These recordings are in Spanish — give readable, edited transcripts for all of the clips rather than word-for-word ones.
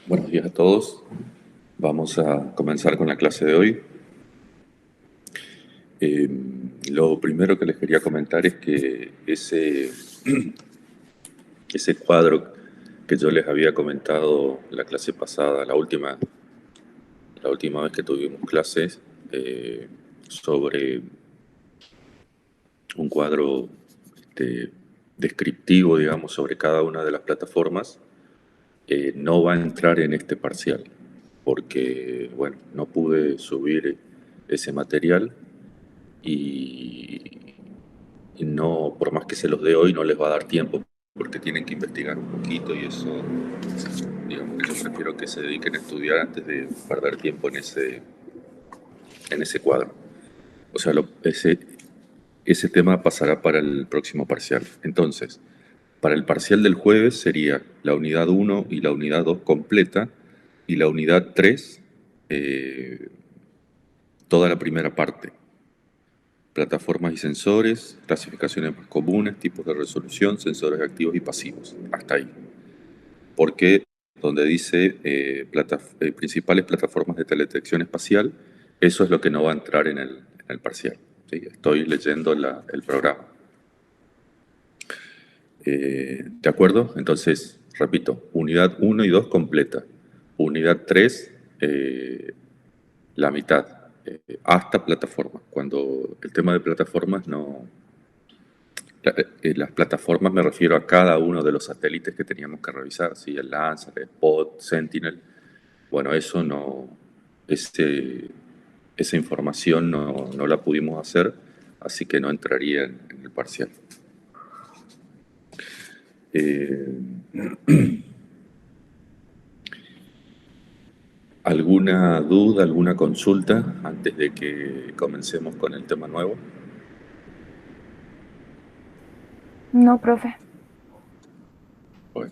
Buenos días a todos. Vamos a comenzar con la clase de hoy. Eh, lo primero que les quería comentar es que ese cuadro que yo les había comentado la clase pasada, la última vez que tuvimos clases, sobre un cuadro descriptivo, digamos, sobre cada una de las plataformas, no va a entrar en este parcial, porque, bueno, no pude subir ese material y, y no, por más que se los dé hoy, no les va a dar tiempo, porque tienen que investigar un poquito y eso, digamos que yo prefiero que se dediquen a estudiar antes de perder tiempo en ese cuadro. O sea, ese tema pasará para el próximo parcial. Entonces, para el parcial del jueves sería la unidad 1 y la unidad 2 completa, y la unidad 3, toda la primera parte. Plataformas y sensores, clasificaciones más comunes, tipos de resolución, sensores activos y pasivos. Hasta ahí. Porque donde dice principales plataformas de teledetección espacial, eso es lo que no va a entrar en el parcial. ¿Sí? Estoy leyendo el programa. ¿De acuerdo? Entonces, repito, unidad 1 y 2 completa. Unidad 3, la mitad, hasta plataformas. Cuando el tema de plataformas no... las plataformas me refiero a cada uno de los satélites que teníamos que revisar, ¿sí? El Landsat, el Spot, Sentinel. Bueno, eso no... esa información no la pudimos hacer, así que no entraría en el parcial. ¿Alguna duda, alguna consulta antes de que comencemos con el tema nuevo? No, profe. Bueno.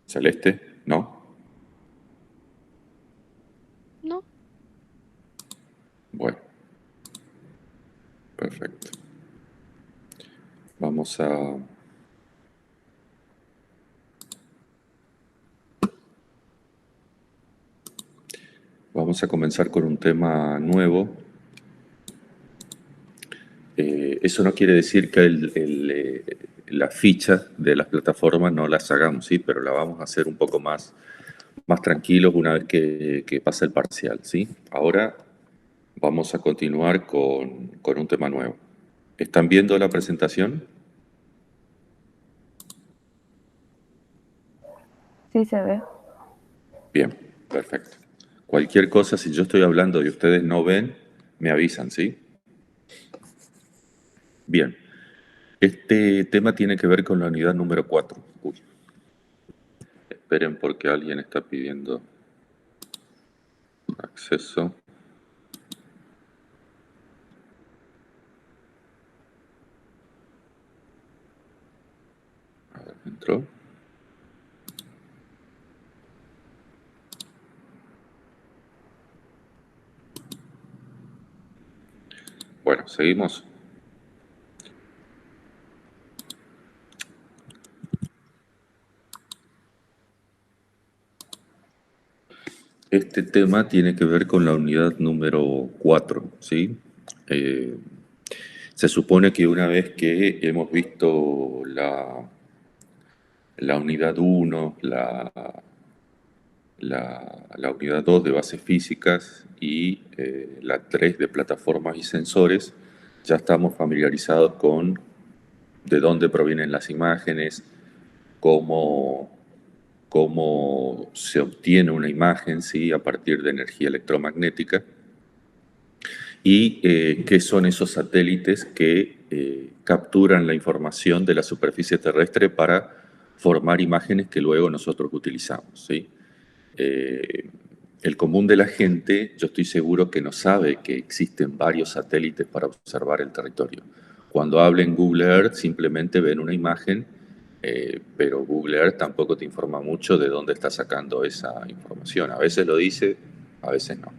¿Celeste? ¿No? No, Bueno, perfecto. Vamos a... Vamos a comenzar con un tema nuevo. Eso no quiere decir que las fichas de las plataformas no las hagamos, ¿sí? Pero la vamos a hacer un poco más tranquilos una vez que pase el parcial, ¿sí? Ahora vamos a continuar con un tema nuevo. ¿Están viendo la presentación? Sí se ve. Bien, perfecto. Cualquier cosa, si yo estoy hablando y ustedes no ven, me avisan, ¿sí? Bien. Este tema tiene que ver con la unidad número 4. Uy, esperen porque alguien está pidiendo acceso. A ver, entró. Bueno, seguimos. Este tema tiene que ver con la unidad número 4, ¿sí? Eh, Se supone que una vez que hemos visto la unidad 1, la unidad 2 de bases físicas y la 3 de plataformas y sensores, ya estamos familiarizados con de dónde provienen las imágenes, cómo se obtiene una imagen, ¿sí? A partir de energía electromagnética, y qué son esos satélites que capturan la información de la superficie terrestre para formar imágenes que luego nosotros utilizamos, ¿sí? El común de la gente, yo estoy seguro que no sabe que existen varios satélites para observar el territorio. Cuando hablen Google Earth, simplemente ven una imagen, pero Google Earth tampoco te informa mucho de dónde está sacando esa información. A veces lo dice, a veces no.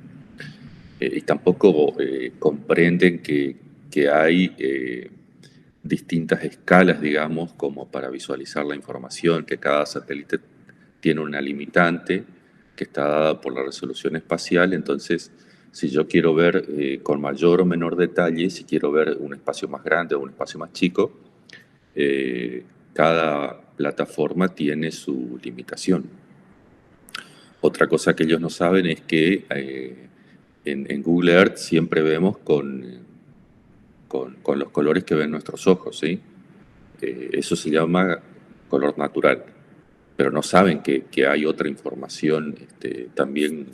Y tampoco comprenden que hay distintas escalas, digamos, como para visualizar la información, que cada satélite tiene una limitante que está dada por la resolución espacial. Entonces, si yo quiero ver con mayor o menor detalle, si quiero ver un espacio más grande o un espacio más chico, cada plataforma tiene su limitación. Otra cosa que ellos no saben es que en Google Earth siempre vemos con los colores que ven nuestros ojos, ¿sí? Eso se llama color natural, pero no saben que hay otra información también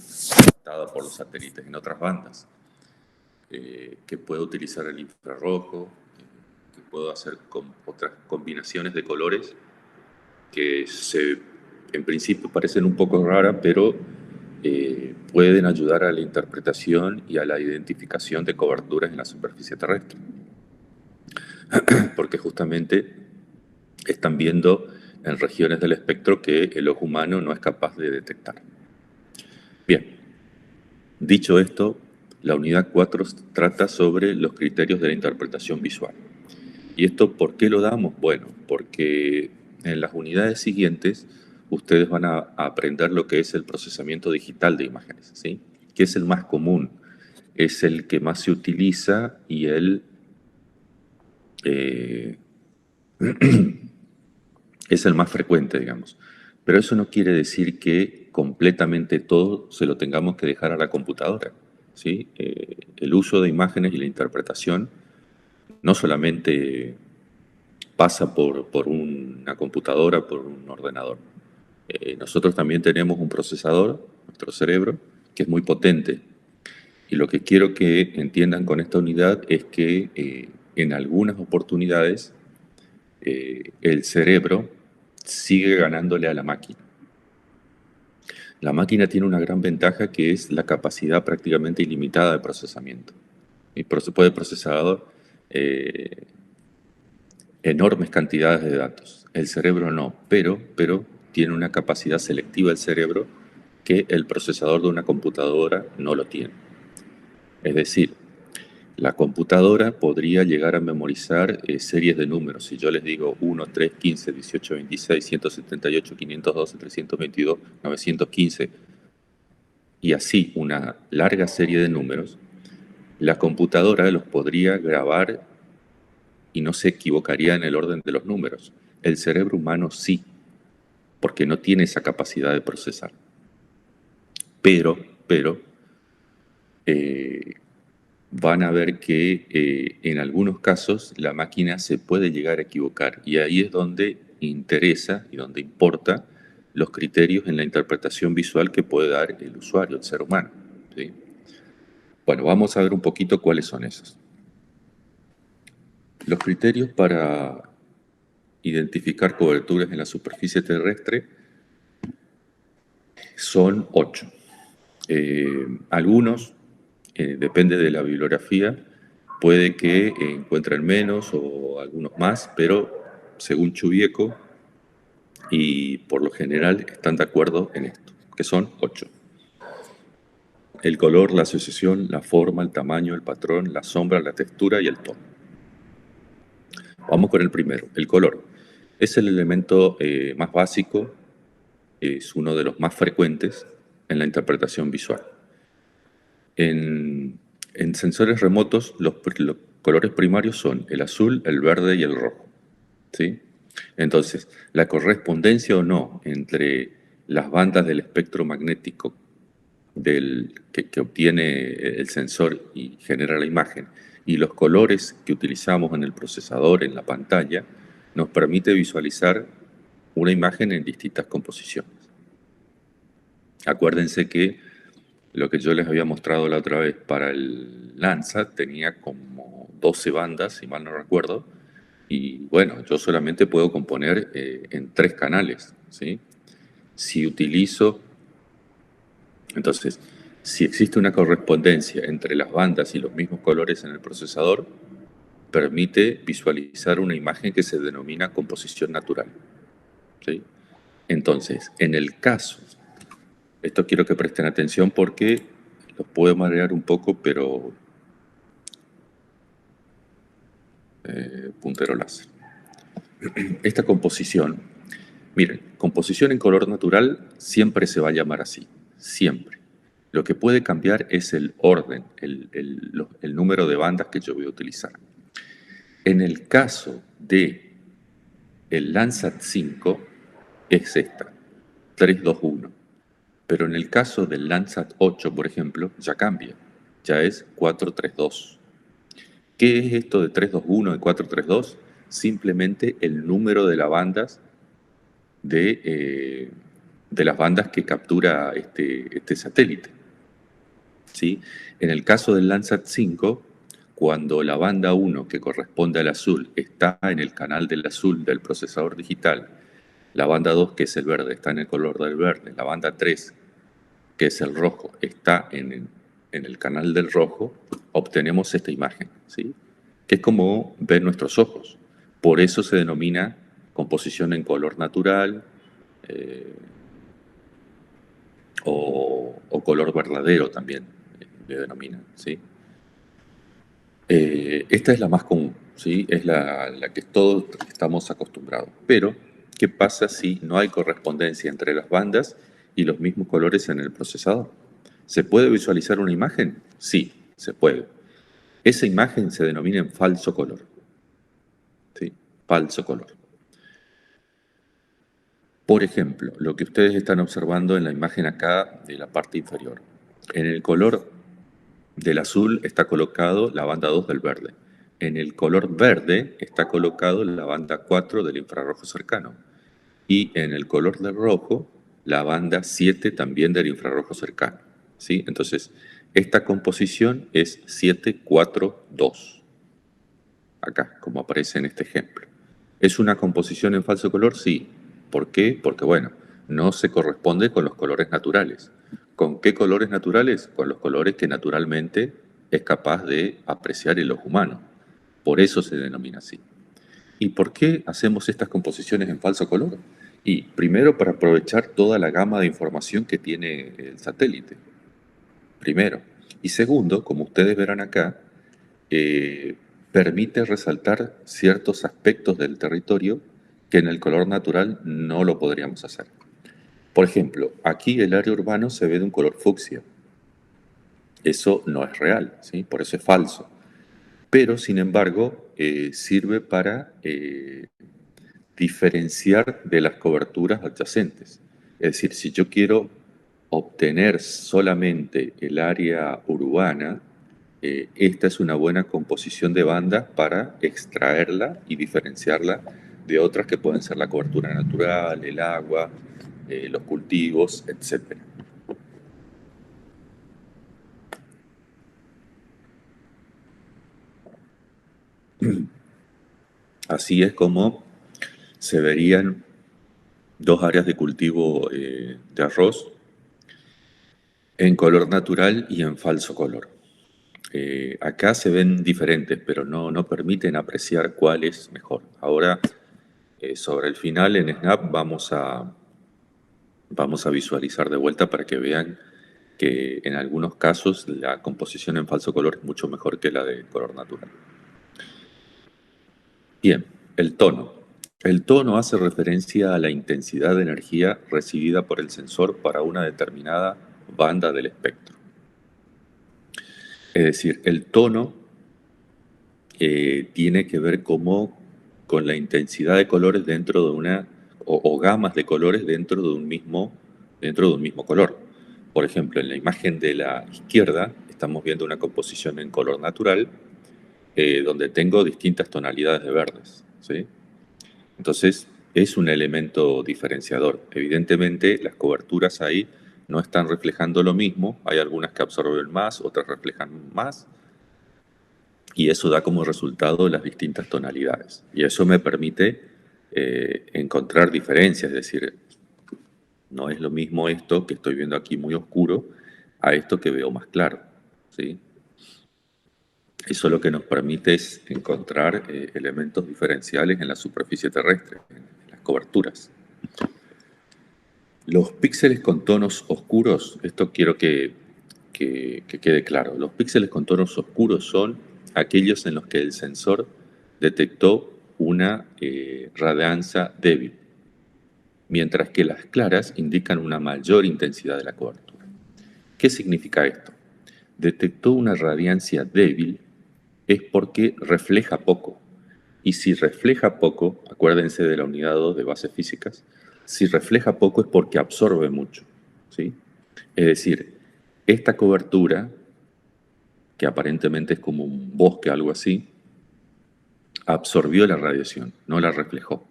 captada por los satélites en otras bandas, que puedo utilizar el infrarrojo, que puedo hacer con otras combinaciones de colores que en principio parecen un poco raras, pero pueden ayudar a la interpretación y a la identificación de coberturas en la superficie terrestre, porque justamente están viendo en regiones del espectro que el ojo humano no es capaz de detectar. Bien, dicho esto, la unidad 4 trata sobre los criterios de la interpretación visual. ¿Y esto por qué lo damos? Bueno, porque en las unidades siguientes ustedes van a aprender lo que es el procesamiento digital de imágenes, ¿sí? Que es el más común, es el que más se utiliza y eh, es el más frecuente, digamos. Pero eso no quiere decir que completamente todo se lo tengamos que dejar a la computadora, ¿sí? El uso de imágenes y la interpretación no solamente pasa por una computadora, por un ordenador. Nosotros también tenemos un procesador, nuestro cerebro, que es muy potente. Y lo que quiero que entiendan con esta unidad es que en algunas oportunidades el cerebro sigue ganándole a la máquina. La máquina tiene una gran ventaja que es la capacidad prácticamente ilimitada de procesamiento. Y puede procesar enormes cantidades de datos. El cerebro no, pero tiene una capacidad selectiva el cerebro que el procesador de una computadora no lo tiene. Es decir, la computadora podría llegar a memorizar series de números. Si yo les digo 1, 3, 15, 18, 26, 178, 512, 322, 915, y así una larga serie de números, la computadora los podría grabar y no se equivocaría en el orden de los números. El cerebro humano sí, porque no tiene esa capacidad de procesar. Pero eh, van a ver que en algunos casos la máquina se puede llegar a equivocar y ahí es donde interesa y donde importa los criterios en la interpretación visual que puede dar el usuario, el ser humano, ¿sí? Bueno, vamos a ver un poquito cuáles son esos. Los criterios para identificar coberturas en la superficie terrestre son 8. Algunos, depende de la bibliografía, puede que encuentren menos o algunos más, pero según Chubieco, y por lo general están de acuerdo en esto, que son 8. El color, la asociación, la forma, el tamaño, el patrón, la sombra, la textura y el tono. Vamos con el primero, el color. Es el elemento más básico, es uno de los más frecuentes en la interpretación visual. En sensores remotos, los colores primarios son el azul, el verde y el rojo, ¿sí? Entonces, la correspondencia o no entre las bandas del espectro magnético que obtiene el sensor y genera la imagen y los colores que utilizamos en el procesador, en la pantalla, nos permite visualizar una imagen en distintas composiciones. Acuérdense que lo que yo les había mostrado la otra vez para el Landsat tenía como 12 bandas, si mal no recuerdo, y bueno, yo solamente puedo componer en 3 canales, ¿sí? Si utilizo, entonces, si existe una correspondencia entre las bandas y los mismos colores en el procesador, permite visualizar una imagen que se denomina composición natural, ¿sí? Entonces, en el caso, esto quiero que presten atención porque los puedo marear un poco, pero puntero láser. Esta composición, miren, composición en color natural siempre se va a llamar así, siempre. Lo que puede cambiar es el orden, el número de bandas que yo voy a utilizar. En el caso de el Landsat 5 es esta, 321. Pero en el caso del Landsat 8, por ejemplo, ya cambia, ya es 432. ¿Qué es esto de 321 y 432? Simplemente el número de las bandas de las bandas que captura este satélite. ¿Sí? En el caso del Landsat 5, cuando la banda 1, que corresponde al azul, está en el canal del azul del procesador digital, la banda 2, que es el verde, está en el color del verde, la banda 3, que es el rojo, está en el canal del rojo, obtenemos esta imagen, ¿sí? Que es como ven nuestros ojos. Por eso se denomina composición en color natural o color verdadero también le denominan, ¿sí? Esta es la más común, ¿sí? Es la que todos estamos acostumbrados. Pero, ¿qué pasa si no hay correspondencia entre las bandas y los mismos colores en el procesador? ¿Se puede visualizar una imagen? Sí, se puede. Esa imagen se denomina en falso color, ¿sí? Falso color. Por ejemplo, lo que ustedes están observando en la imagen acá de la parte inferior. En el color del azul está colocado la banda 2 del verde. En el color verde está colocado la banda 4 del infrarrojo cercano. Y en el color del rojo, la banda 7 también del infrarrojo cercano, ¿sí? Entonces, esta composición es 742. Acá, como aparece en este ejemplo. ¿Es una composición en falso color? Sí. ¿Por qué? Porque, bueno, no se corresponde con los colores naturales. ¿Con qué colores naturales? Con los colores que naturalmente es capaz de apreciar el ojo humano. Por eso se denomina así. ¿Y por qué hacemos estas composiciones en falso color? Y primero, para aprovechar toda la gama de información que tiene el satélite. Primero. Y segundo, como ustedes verán acá, permite resaltar ciertos aspectos del territorio que en el color natural no lo podríamos hacer. Por ejemplo, aquí el área urbano se ve de un color fucsia. Eso no es real, ¿sí? Por eso es falso. Pero, sin embargo, sirve para diferenciar de las coberturas adyacentes. Es decir, si yo quiero obtener solamente el área urbana, esta es una buena composición de bandas para extraerla y diferenciarla de otras que pueden ser la cobertura natural, el agua, los cultivos, etc. Así es como se verían dos áreas de cultivo de arroz en color natural y en falso color. Acá se ven diferentes, pero no permiten apreciar cuál es mejor. Ahora, sobre el final en Snap vamos a visualizar de vuelta para que vean que en algunos casos la composición en falso color es mucho mejor que la de color natural. Bien, el tono. El tono hace referencia a la intensidad de energía recibida por el sensor para una determinada banda del espectro. Es decir, el tono tiene que ver con la intensidad de colores dentro de una, o gamas de colores dentro de un mismo color. Por ejemplo, en la imagen de la izquierda estamos viendo una composición en color natural donde tengo distintas tonalidades de verdes, ¿sí? Entonces, es un elemento diferenciador. Evidentemente, las coberturas ahí no están reflejando lo mismo. Hay algunas que absorben más, otras reflejan más. Y eso da como resultado las distintas tonalidades. Y eso me permite encontrar diferencias. Es decir, no es lo mismo esto que estoy viendo aquí muy oscuro a esto que veo más claro, ¿sí? Eso lo que nos permite es encontrar elementos diferenciales en la superficie terrestre, en las coberturas. Los píxeles con tonos oscuros, esto quiero que quede claro, los píxeles con tonos oscuros son aquellos en los que el sensor detectó una radianza débil, mientras que las claras indican una mayor intensidad de la cobertura. ¿Qué significa esto? Detectó una radiancia débil es porque refleja poco. Y si refleja poco, acuérdense de la unidad 2 de bases físicas, si refleja poco es porque absorbe mucho, ¿sí? Es decir, esta cobertura, que aparentemente es como un bosque, algo así, absorbió la radiación, no la reflejó,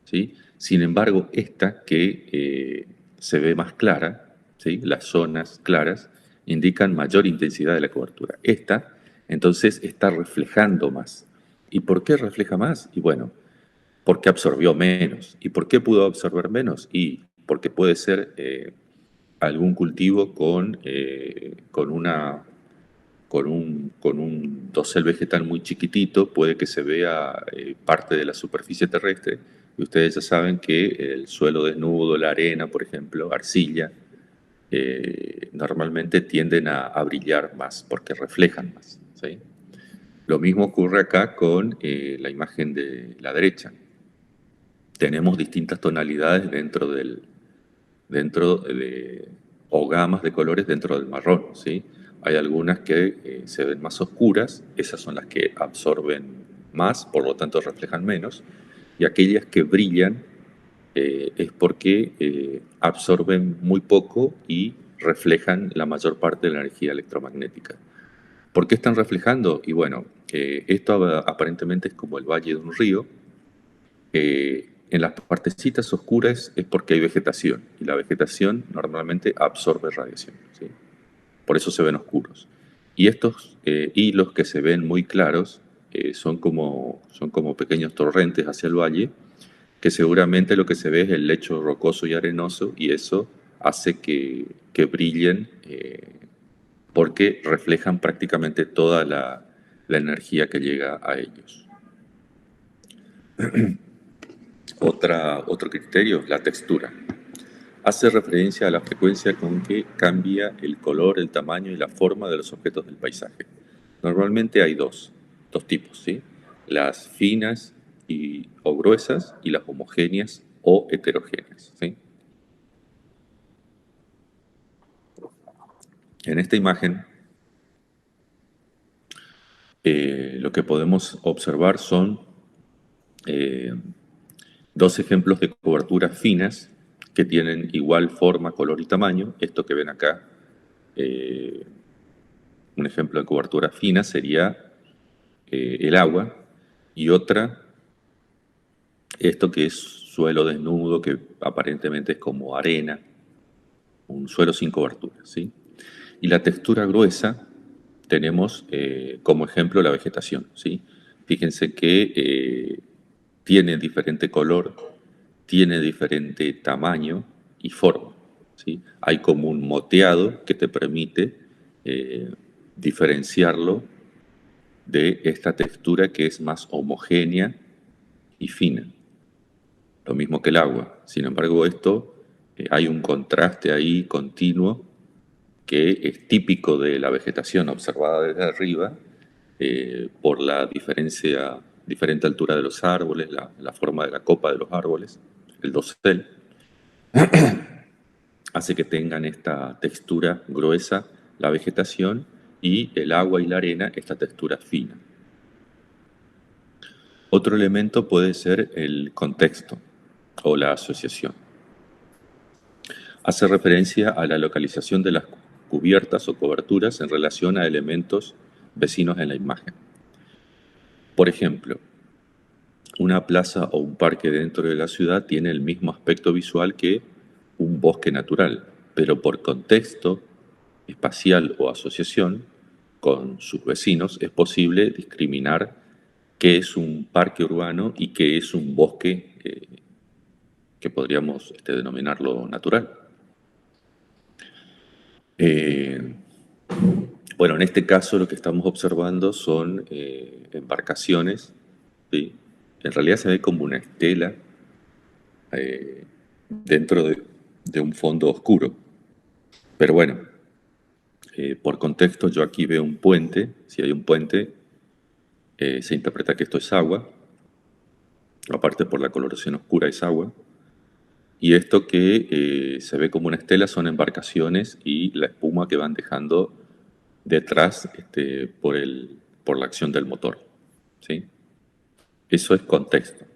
¿sí? Sin embargo, esta que se ve más clara, ¿sí? Las zonas claras indican mayor intensidad de la cobertura. Esta, entonces, está reflejando más. ¿Y por qué refleja más? Y bueno, porque absorbió menos. ¿Y por qué pudo absorber menos? Y porque puede ser algún cultivo con un dosel vegetal muy chiquitito, puede que se vea parte de la superficie terrestre, y ustedes ya saben que el suelo desnudo, la arena, por ejemplo, arcilla, normalmente tienden a brillar más porque reflejan más, ¿sí? Lo mismo ocurre acá con la imagen de la derecha. Tenemos distintas tonalidades o gamas de colores dentro del marrón, ¿sí? Hay algunas que se ven más oscuras, esas son las que absorben más, por lo tanto reflejan menos, y aquellas que brillan es porque absorben muy poco y reflejan la mayor parte de la energía electromagnética. ¿Por qué están reflejando? Y bueno, esto aparentemente es como el valle de un río. En las partecitas oscuras es porque hay vegetación, y la vegetación normalmente absorbe radiación, ¿sí? Por eso se ven oscuros. Y estos hilos que se ven muy claros son como pequeños torrentes hacia el valle, que seguramente lo que se ve es el lecho rocoso y arenoso, y eso hace que brillen porque reflejan prácticamente toda la energía que llega a ellos. Otro criterio es la textura. Hace referencia a la frecuencia con que cambia el color, el tamaño y la forma de los objetos del paisaje. Normalmente hay dos tipos, ¿sí? Las finas o gruesas, y las homogéneas o heterogéneas, ¿sí? En esta imagen, lo que podemos observar son eh, dos ejemplos de coberturas finas que tienen igual forma, color y tamaño. Esto que ven acá, un ejemplo de cobertura fina sería el agua, y otra, esto que es suelo desnudo, que aparentemente es como arena, un suelo sin cobertura, ¿sí? Y la textura gruesa tenemos como ejemplo la vegetación, ¿sí? Fíjense que tiene diferente color, tiene diferente tamaño y forma, ¿sí? Hay como un moteado que te permite diferenciarlo de esta textura que es más homogénea y fina, lo mismo que el agua. Sin embargo, hay un contraste ahí continuo que es típico de la vegetación observada desde arriba, por la diferente altura de los árboles, la forma de la copa de los árboles, el dosel, hace que tengan esta textura gruesa la vegetación, y el agua y la arena esta textura fina. Otro elemento puede ser el contexto o la asociación. Hace referencia a la localización de las cubiertas o coberturas en relación a elementos vecinos en la imagen. Por ejemplo, una plaza o un parque dentro de la ciudad tiene el mismo aspecto visual que un bosque natural, pero por contexto espacial o asociación con sus vecinos es posible discriminar qué es un parque urbano y qué es un bosque que podríamos denominarlo natural. Bueno, en este caso lo que estamos observando son embarcaciones, ¿sí? En realidad se ve como una estela dentro de un fondo oscuro. Pero bueno, por contexto yo aquí veo un puente. Si hay un puente, se interpreta que esto es agua, aparte por la coloración oscura es agua, y esto que se ve como una estela son embarcaciones y la espuma que van dejando detrás por la acción del motor, ¿sí? Eso es contexto.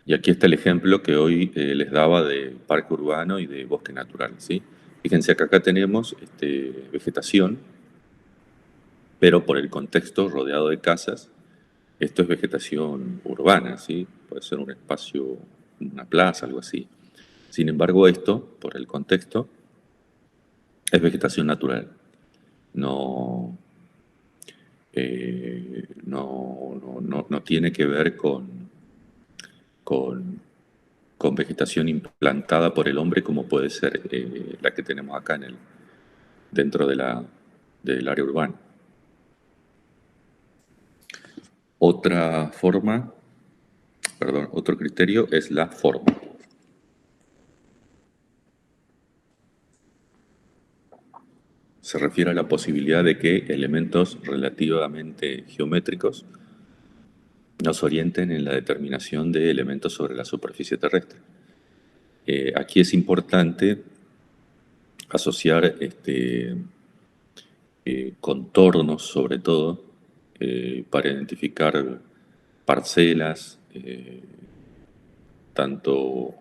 Y aquí está el ejemplo que hoy les daba de parque urbano y de bosque natural, ¿sí? Fíjense que acá tenemos vegetación, pero por el contexto rodeado de casas, esto es vegetación urbana, ¿sí? Puede ser un espacio, una plaza, algo así. Sin embargo, esto, por el contexto, es vegetación natural. No, no tiene que ver con, con vegetación implantada por el hombre como puede ser la que tenemos acá dentro del área urbana. Otra forma, perdón, otro criterio es la forma. Se refiere a la posibilidad de que elementos relativamente geométricos nos orienten en la determinación de elementos sobre la superficie terrestre. Aquí es importante asociar contornos, sobre todo, para identificar parcelas, tanto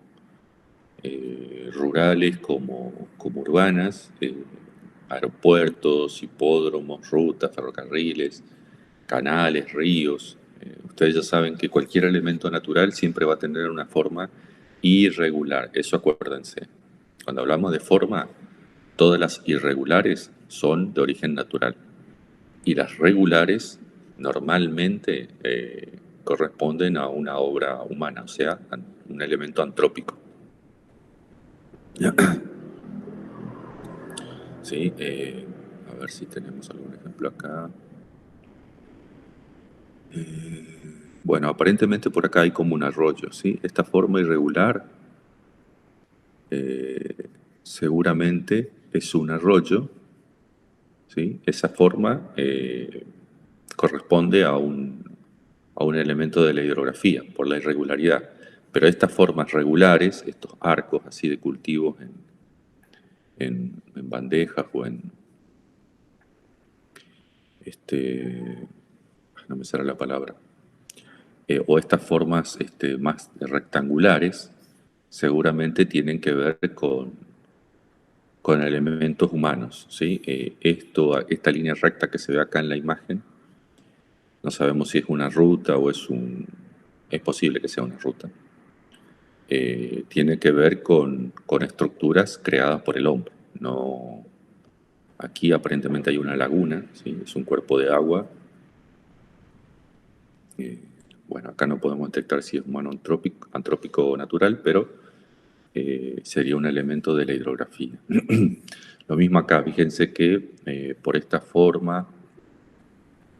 rurales como urbanas, aeropuertos, hipódromos, rutas, ferrocarriles, canales, ríos. Ustedes ya saben que cualquier elemento natural siempre va a tener una forma irregular, eso acuérdense. Cuando hablamos de forma, todas las irregulares son de origen natural y las regulares normalmente corresponden a una obra humana, o sea, a un elemento antrópico. Sí, a ver si tenemos algún ejemplo acá. Bueno, aparentemente por acá hay como un arroyo, ¿sí? Esta forma irregular seguramente es un arroyo, ¿sí? Esa forma corresponde a un elemento de la hidrografía, por la irregularidad. Pero estas formas regulares, estos arcos así de cultivos en bandejas o no me sale la palabra, o estas formas más rectangulares, seguramente tienen que ver con elementos humanos, ¿sí? Esta línea recta que se ve acá en la imagen, no sabemos si es una ruta o es posible que sea una ruta. Tiene que ver con estructuras creadas por el hombre. No, aquí aparentemente hay una laguna, ¿sí? Es un cuerpo de agua. Bueno, acá no podemos detectar si es humano antrópico o natural, pero sería un elemento de la hidrografía. Lo mismo acá, fíjense que por esta forma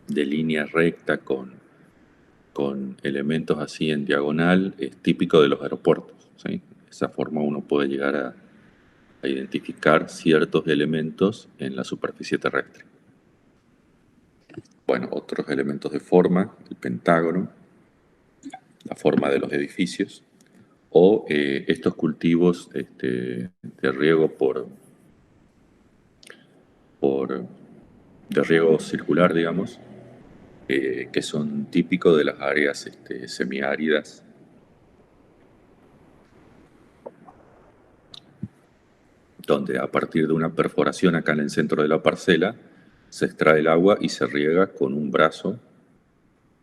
de línea recta con elementos así en diagonal es típico de los aeropuertos, ¿sí? De esa forma uno puede llegar a identificar ciertos elementos en la superficie terrestre. Bueno, otros elementos de forma, el pentágono, la forma de los edificios, o estos cultivos de riego de riego circular, digamos, que son típicos de las áreas semiáridas, donde a partir de una perforación acá en el centro de la parcela se extrae el agua y se riega con un brazo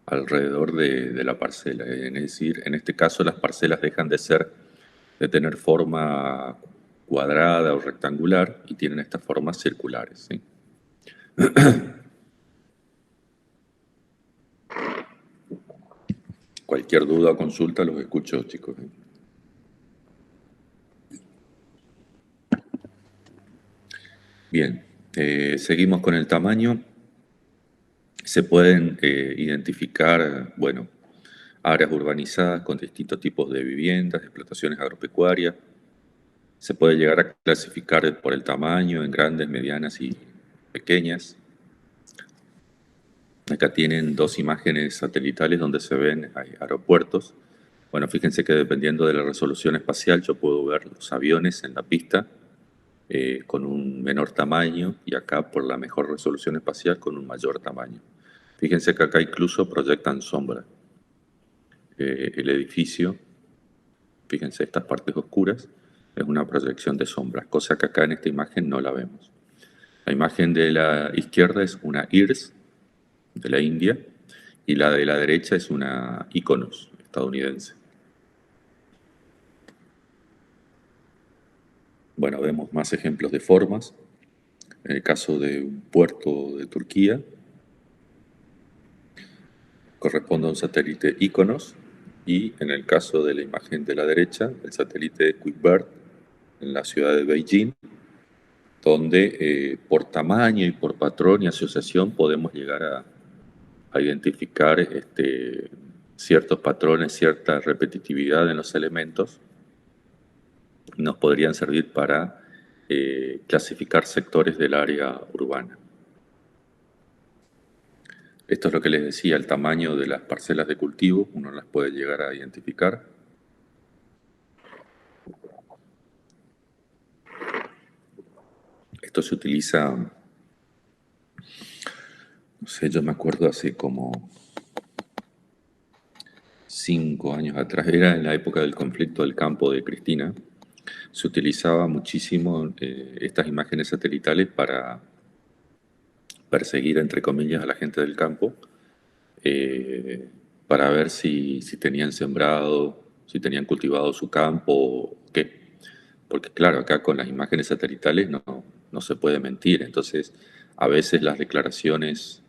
alrededor de la parcela. Es decir, en este caso las parcelas dejan de tener forma cuadrada o rectangular y tienen estas formas circulares, ¿sí? Cualquier duda o consulta los escucho, chicos. Bien, seguimos con el tamaño. Se pueden identificar, bueno, áreas urbanizadas con distintos tipos de viviendas, de explotaciones agropecuarias. Se puede llegar a clasificar por el tamaño en grandes, medianas y pequeñas. Acá tienen dos imágenes satelitales donde se ven aeropuertos. Bueno, fíjense que dependiendo de la resolución espacial yo puedo ver los aviones en la pista con un menor tamaño y acá por la mejor resolución espacial con un mayor tamaño. Fíjense que acá incluso proyectan sombra. El edificio, fíjense estas partes oscuras, es una proyección de sombras, cosa que acá en esta imagen no la vemos. La imagen de la izquierda es una IRS de la India y la de la derecha es una Iconos estadounidense. Bueno, vemos más ejemplos de formas. En el caso de un puerto de Turquía, corresponde a un satélite Iconos, y en el caso de la imagen de la derecha, el satélite QuickBird en la ciudad de Beijing, donde por tamaño y por patrón y asociación podemos llegar a identificar ciertos patrones, cierta repetitividad en los elementos, nos podrían servir para clasificar sectores del área urbana. Esto es lo que les decía, el tamaño de las parcelas de cultivo, uno las puede llegar a identificar. Esto se utiliza, no sé, yo me acuerdo hace como 5 años atrás, era en la época del conflicto del campo de Cristina, se utilizaba muchísimo estas imágenes satelitales para perseguir, entre comillas, a la gente del campo, para ver si tenían sembrado, si tenían cultivado su campo o qué. Porque claro, acá con las imágenes satelitales no se puede mentir, entonces a veces las declaraciones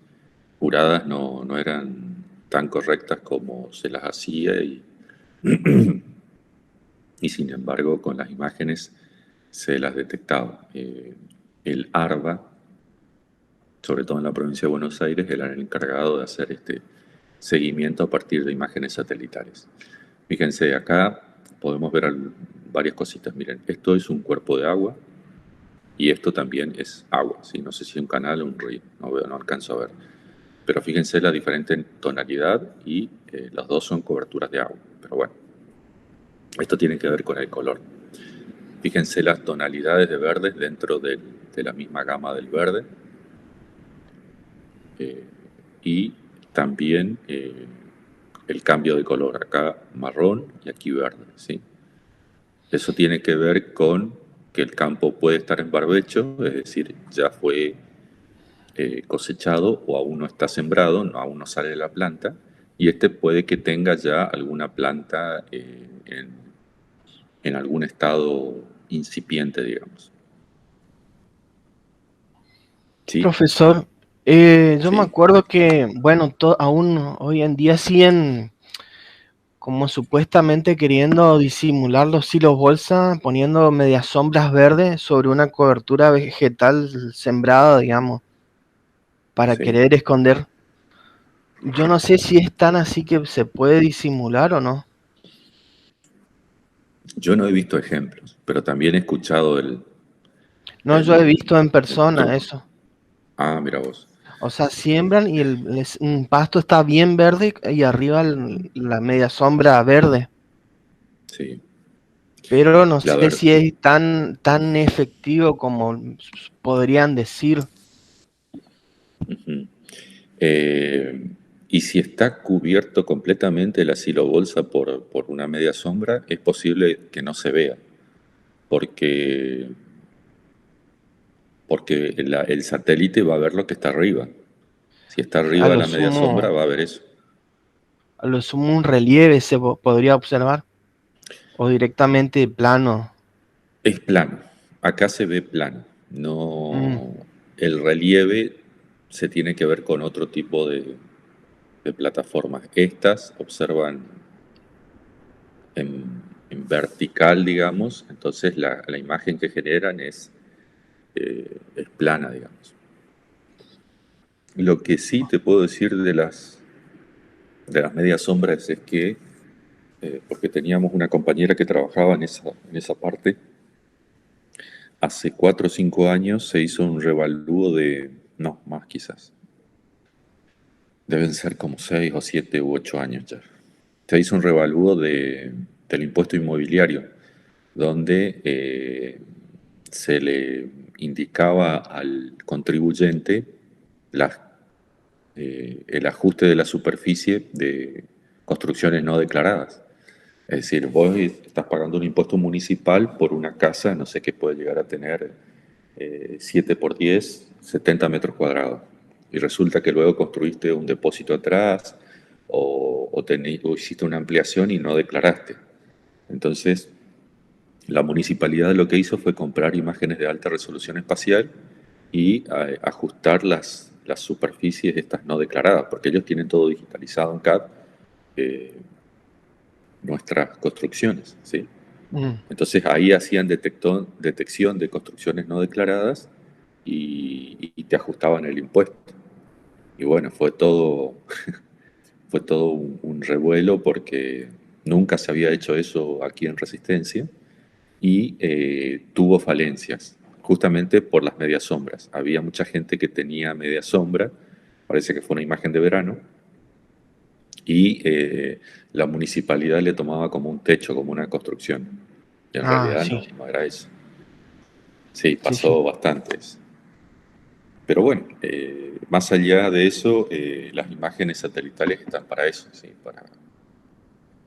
juradas no eran tan correctas como se las hacía y sin embargo con las imágenes se las detectaba. El ARBA, sobre todo en la provincia de Buenos Aires, era el encargado de hacer este seguimiento a partir de imágenes satelitales. Fíjense, acá podemos ver varias cositas. Miren, esto es un cuerpo de agua y esto también es agua, ¿sí? No sé si es un canal o un río, no alcanzo a ver. Pero fíjense la diferente tonalidad y los dos son coberturas de agua. Pero bueno, esto tiene que ver con el color. Fíjense las tonalidades de verdes dentro de la misma gama del verde. Y también el cambio de color, acá marrón y aquí verde, ¿sí? Eso tiene que ver con que el campo puede estar en barbecho, es decir, ya fue cosechado o aún no está sembrado, aún no sale la planta, y puede que tenga ya alguna planta en algún estado incipiente, digamos. ¿Sí? Profesor, yo me ¿Sí? acuerdo que, bueno, aún hoy en día siguen como supuestamente queriendo disimular los hilos bolsa, poniendo medias sombras verdes sobre una cobertura vegetal sembrada, digamos, para Sí. querer esconder. Yo no sé si es tan así que se puede disimular o no. Yo no he visto ejemplos, pero también he escuchado No, yo he el, visto en el persona truco. eso. Ah, mira vos. O sea, siembran y un pasto está bien verde y arriba la media sombra verde. Sí. Pero no La sé verdad. si es tan efectivo como podrían decir. Ujú. Eh, y si está cubierto completamente el asilo bolsa por una media sombra, es posible que no se vea, porque, porque el satélite va a ver lo que está arriba. Si está A arriba lo la media sombra, sumo, va a ver eso. a lo sumo un relieve se podría observar. O directamente plano. Es plano. Acá se ve plano. Mm, No, el relieve se tiene que ver con otro tipo de plataformas. Estas observan en vertical, digamos, entonces la imagen que generan es plana, digamos. Lo que sí te puedo decir de las medias sombras es que, porque teníamos una compañera que trabajaba en esa parte, hace 4 o 5 años se hizo un revalúo no, más quizás, Deben ser como 6 o 7 u 8 años ya. Se hizo un revalúo del impuesto inmobiliario, donde se le indicaba al contribuyente las el ajuste de la superficie de construcciones no declaradas. Es decir, vos estás pagando un impuesto municipal por una casa, no sé qué puede llegar a tener 7 por 10, 70 metros cuadrados. Y resulta que luego construiste un depósito atrás o hiciste una ampliación y no declaraste. Entonces, la municipalidad lo que hizo fue comprar imágenes de alta resolución espacial y ajustar las superficies estas no declaradas, porque ellos tienen todo digitalizado en CAD, eh, nuestras construcciones, ¿sí? Entonces ahí hacían detección de construcciones no declaradas y te ajustaban el impuesto. Y bueno, fue todo un revuelo porque nunca se había hecho eso aquí en Resistencia y tuvo falencias, justamente por las medias sombras. Había mucha gente que tenía media sombra, parece que fue una imagen de verano, y la municipalidad le tomaba como un techo, como una construcción. Y en Ah, realidad sí, no era eso. Sí, sí, sí. pasó bastantes. Pero bueno, más allá de eso, las imágenes satelitales están para eso, ¿sí? Para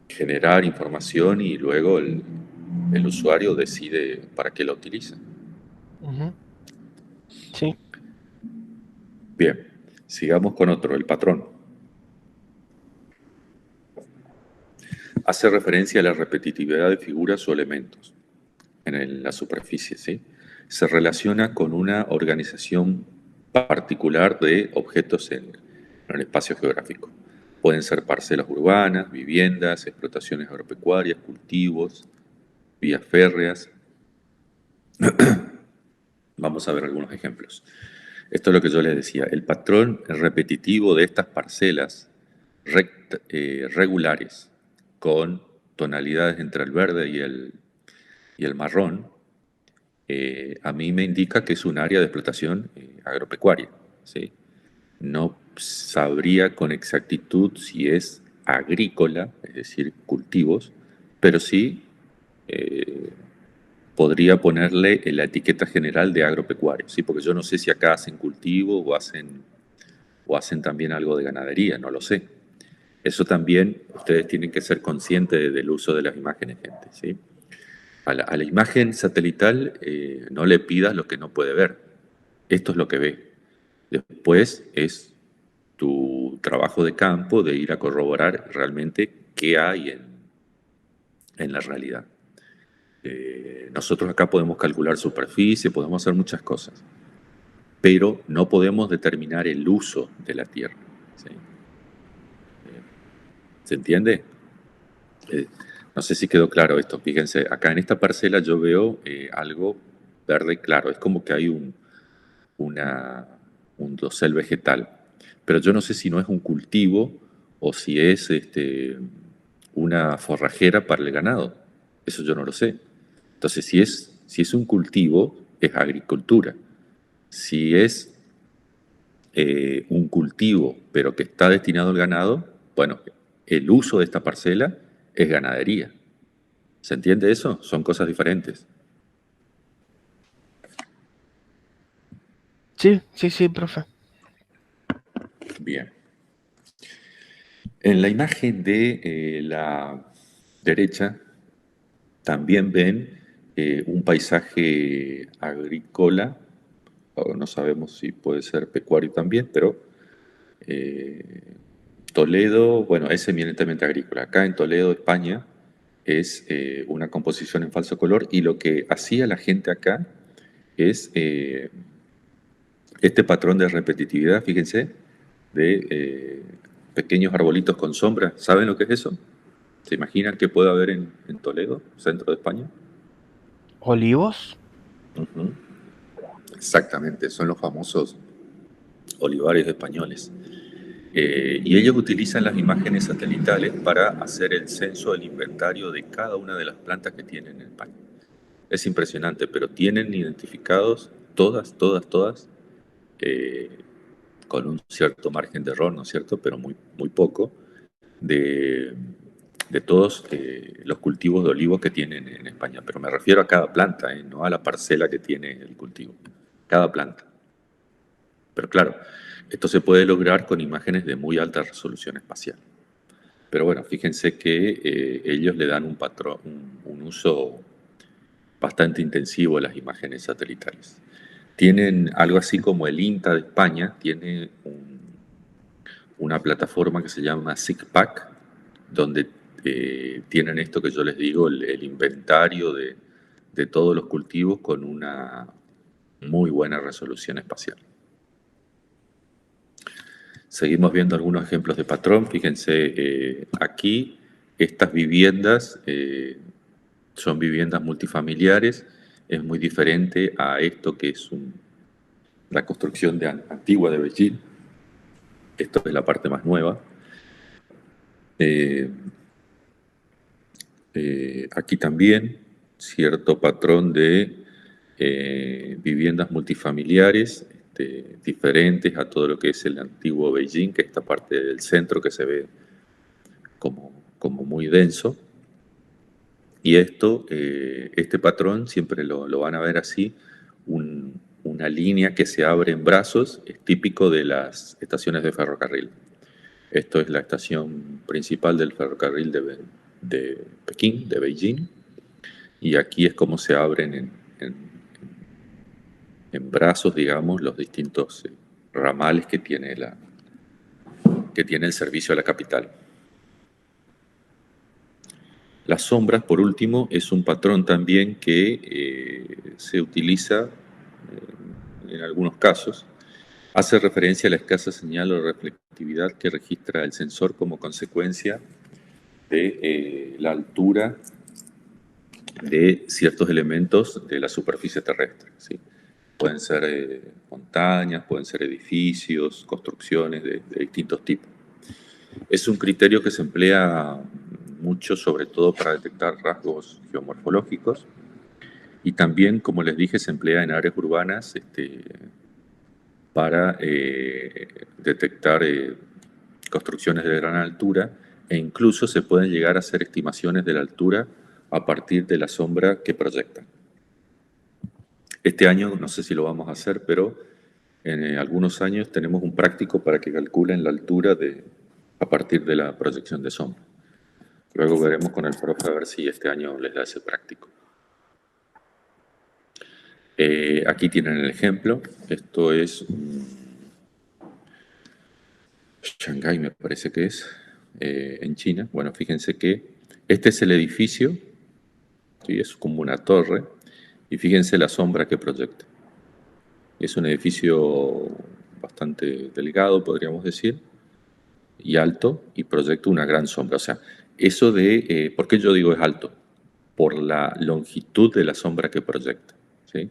generar información y luego el usuario decide para qué la utiliza. Ujú. Sí. Bien, sigamos con otro, el patrón. Hace referencia a la repetitividad de figuras o elementos en la superficie, ¿sí? Se relaciona con una organización particular de objetos en el espacio geográfico. Pueden ser parcelas urbanas, viviendas, explotaciones agropecuarias, cultivos, vías férreas. Vamos a ver algunos ejemplos. Esto es lo que yo les decía. El patrón repetitivo de estas parcelas regulares con tonalidades entre el verde y el marrón, a mí me indica que es un área de explotación agropecuaria, ¿sí? No sabría con exactitud si es agrícola, es decir, cultivos, pero sí eh, podría ponerle la etiqueta general de agropecuario, ¿sí? Porque yo no sé si acá hacen cultivo o hacen también algo de ganadería, no lo sé. Eso también ustedes tienen que ser conscientes del uso de las imágenes, gente, ¿sí? A la imagen satelital no le pidas lo que no puede ver. Esto es lo que ve. Después es tu trabajo de campo de ir a corroborar realmente qué hay en la realidad. Nosotros acá podemos calcular superficie, podemos hacer muchas cosas, pero no podemos determinar el uso de la tierra, ¿sí? ¿Se entiende? Eh, no sé si quedó claro esto. Fíjense, acá en esta parcela yo veo algo verde claro. Es como que hay una, un dosel vegetal. Pero yo no sé si no es un cultivo o si es una forrajera para el ganado. Eso yo no lo sé. Entonces, si es un cultivo, es agricultura. Si es un cultivo, pero que está destinado al ganado, bueno, el uso de esta parcela es ganadería. ¿Se entiende eso? Son cosas diferentes. Sí, sí, sí, profe. Bien. En la imagen de la derecha también ven un paisaje agrícola, o no sabemos si puede ser pecuario también, pero eh, Toledo, bueno, es eminentemente agrícola. Acá en Toledo, España, es una composición en falso color y lo que hacía la gente acá es este patrón de repetitividad, fíjense, de pequeños arbolitos con sombra. ¿Saben lo que es eso? ¿Se imaginan que puede haber en Toledo, centro de España? ¿Olivos? Ujú. Exactamente, son los famosos olivares españoles. Y ellos utilizan las imágenes satelitales para hacer el censo del inventario de cada una de las plantas que tienen en España. Es impresionante, pero tienen identificados todas, con un cierto margen de error, ¿no es cierto?, pero muy, muy poco, de todos los cultivos de olivos que tienen en España. Pero me refiero a cada planta, no a la parcela que tiene el cultivo. Cada planta. Pero claro, esto se puede lograr con imágenes de muy alta resolución espacial. Pero bueno, fíjense que ellos le dan un patrón, un uso bastante intensivo a las imágenes satelitales. Tienen algo así como el INTA de España, tiene una plataforma que se llama SIGPAC, donde tienen esto que yo les digo, el inventario de todos los cultivos con una muy buena resolución espacial. Seguimos viendo algunos ejemplos de patrón. Fíjense, aquí estas viviendas son viviendas multifamiliares. Es muy diferente a esto que es la construcción antigua de Beijing. Esto es la parte más nueva. Aquí también cierto patrón de viviendas multifamiliares diferentes a todo lo que es el antiguo Beijing, que es esta parte del centro que se ve como muy denso. Y este patrón siempre lo van a ver así, una línea que se abre en brazos, es típico de las estaciones de ferrocarril. Esto es la estación principal del ferrocarril de Pekín, de Beijing, y aquí es como se abren en brazos, digamos, los distintos ramales que tiene el servicio a la capital. Las sombras, por último, es un patrón también que se utiliza en algunos casos. Hace referencia a la escasa señal o reflectividad que registra el sensor como consecuencia de la altura de ciertos elementos de la superficie terrestre, ¿sí? Pueden ser montañas, pueden ser edificios, construcciones de distintos tipos. Es un criterio que se emplea mucho, sobre todo para detectar rasgos geomorfológicos, y también, como les dije, se emplea en áreas urbanas para detectar construcciones de gran altura, e incluso se pueden llegar a hacer estimaciones de la altura a partir de la sombra que proyectan. Este año no sé si lo vamos a hacer, pero en algunos años tenemos un práctico para que calculen la altura a partir de la proyección de sombra. Luego veremos con el profe a ver si este año les da ese práctico. Aquí tienen el ejemplo. Esto es Shanghái, me parece que es, en China. Bueno, fíjense que este es el edificio, ¿sí? Es como una torre, y fíjense la sombra que proyecta. Es un edificio bastante delgado, podríamos decir, y alto, y proyecta una gran sombra. O sea, eso ¿por qué yo digo es alto? Por la longitud de la sombra que proyecta, ¿sí?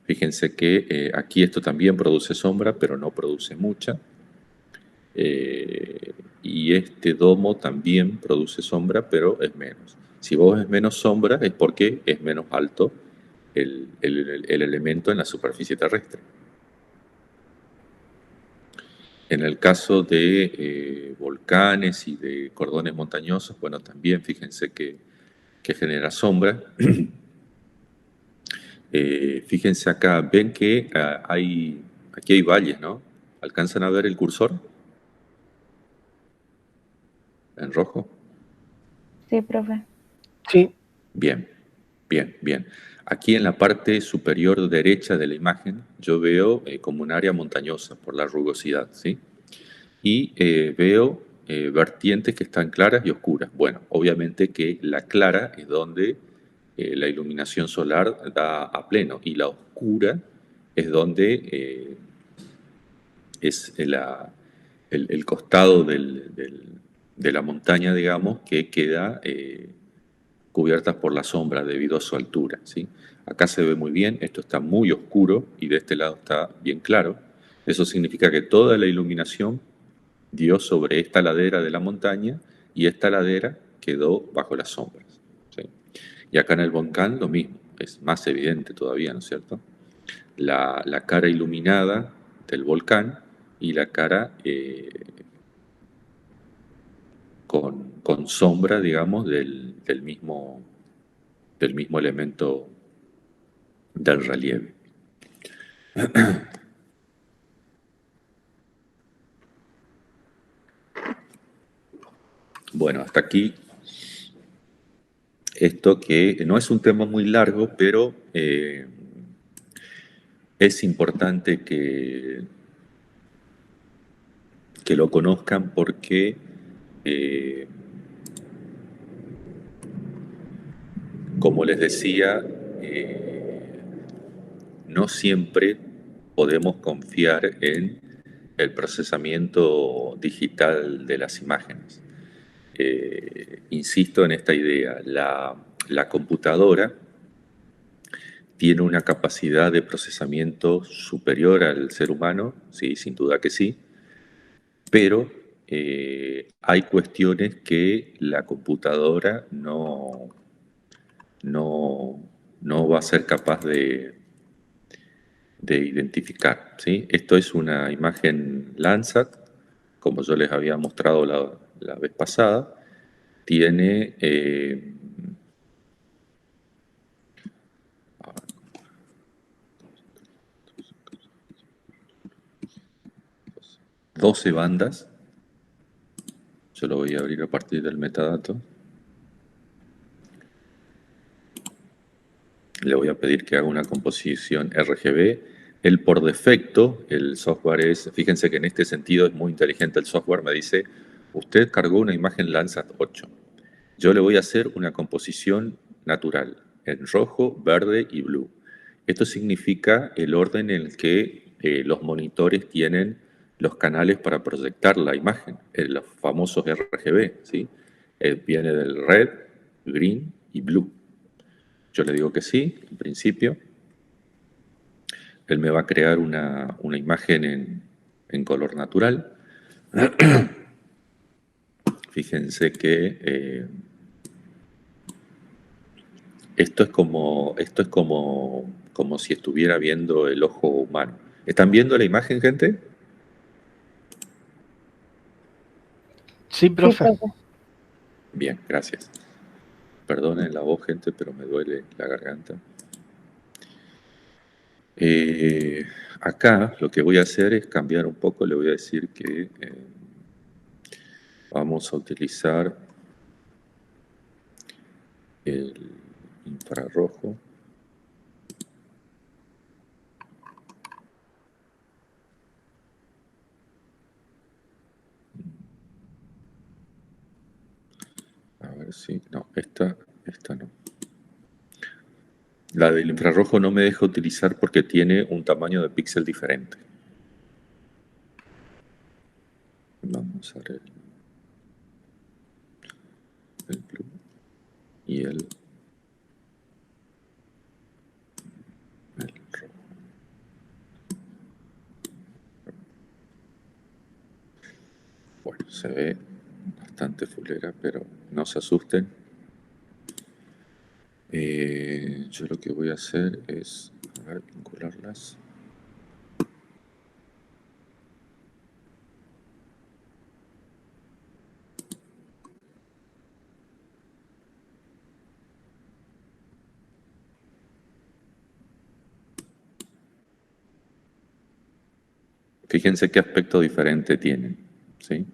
Fíjense que aquí esto también produce sombra, pero no produce mucha. Y este domo también produce sombra, pero es menos. Si vos ves menos sombra es porque es menos alto el elemento en la superficie terrestre. En el caso de volcanes y de cordones montañosos, bueno, también fíjense que genera sombra. Fíjense acá, ven que aquí hay valles, ¿no? ¿Alcanzan a ver el cursor? ¿En rojo? Sí, profe. Sí. Bien, bien, bien. Aquí en la parte superior derecha de la imagen yo veo como un área montañosa por la rugosidad, ¿sí? Y veo vertientes que están claras y oscuras. Bueno, obviamente que la clara es donde la iluminación solar da a pleno, y la oscura es donde es el costado de la montaña, digamos, que queda cubiertas por la sombra debido a su altura, ¿sí? Acá se ve muy bien, esto está muy oscuro y de este lado está bien claro. Eso significa que toda la iluminación dio sobre esta ladera de la montaña, y esta ladera quedó bajo las sombras, ¿sí? Y acá en el volcán lo mismo, es más evidente todavía, ¿no es cierto? La cara iluminada del volcán y la cara con sombra, digamos, del mismo elemento del relieve. Bueno, hasta aquí esto que no es un tema muy largo, pero es importante que lo conozcan porque como les decía, no siempre podemos confiar en el procesamiento digital de las imágenes. Insisto en esta idea, la computadora tiene una capacidad de procesamiento superior al ser humano, sí, sin duda que sí, pero hay cuestiones que la computadora no va a ser capaz de identificar, ¿sí? Esto es una imagen Landsat, como yo les había mostrado la vez pasada. Tiene 12 bandas. Yo lo voy a abrir a partir del metadato. Le voy a pedir que haga una composición RGB. Él por defecto, el software es, fíjense que en este sentido es muy inteligente el software, me dice, usted cargó una imagen Landsat 8. Yo le voy a hacer una composición natural, en rojo, verde y blue. Esto significa el orden en el que los monitores tienen los canales para proyectar la imagen, los famosos RGB, ¿sí? Viene del red, green y blue. Yo le digo que sí, en principio. Él me va a crear una imagen en color natural. Fíjense que esto es como si estuviera viendo el ojo humano. ¿Están viendo la imagen, gente? Sí, Sí, profe. profe. Bien, gracias. Perdonen la voz, gente, pero me duele la garganta. Acá lo que voy a hacer es cambiar un poco. Le voy a decir que vamos a utilizar el infrarrojo. A ver si... No, esta no. La del infrarrojo no me deja utilizar porque tiene un tamaño de píxel diferente. Vamos a ver el blue y el rojo. Bueno, se ve bastante fulera, pero no se asusten. Yo lo que voy a hacer es vincularlas. Fíjense qué aspecto diferente tienen, ¿sí?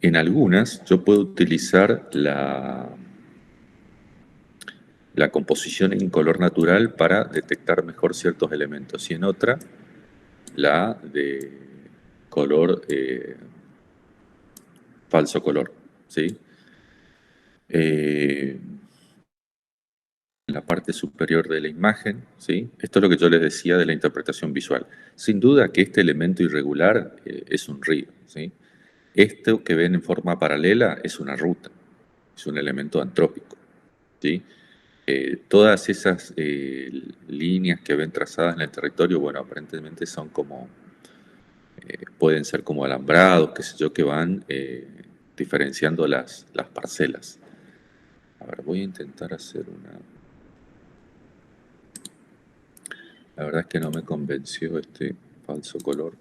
En algunas yo puedo utilizar la composición en color natural para detectar mejor ciertos elementos y en otra la de color falso color, ¿sí? En la parte superior de la imagen, ¿sí? Esto es lo que yo les decía de la interpretación visual. Sin duda que este elemento irregular es un río, ¿sí? Esto que ven en forma paralela es una ruta, es un elemento antrópico, ¿sí? Todas esas líneas que ven trazadas en el territorio, bueno, aparentemente son como, pueden ser como alambrados, qué sé yo, que van diferenciando las parcelas. A ver, voy a intentar hacer una... La verdad es que no me convenció este falso color.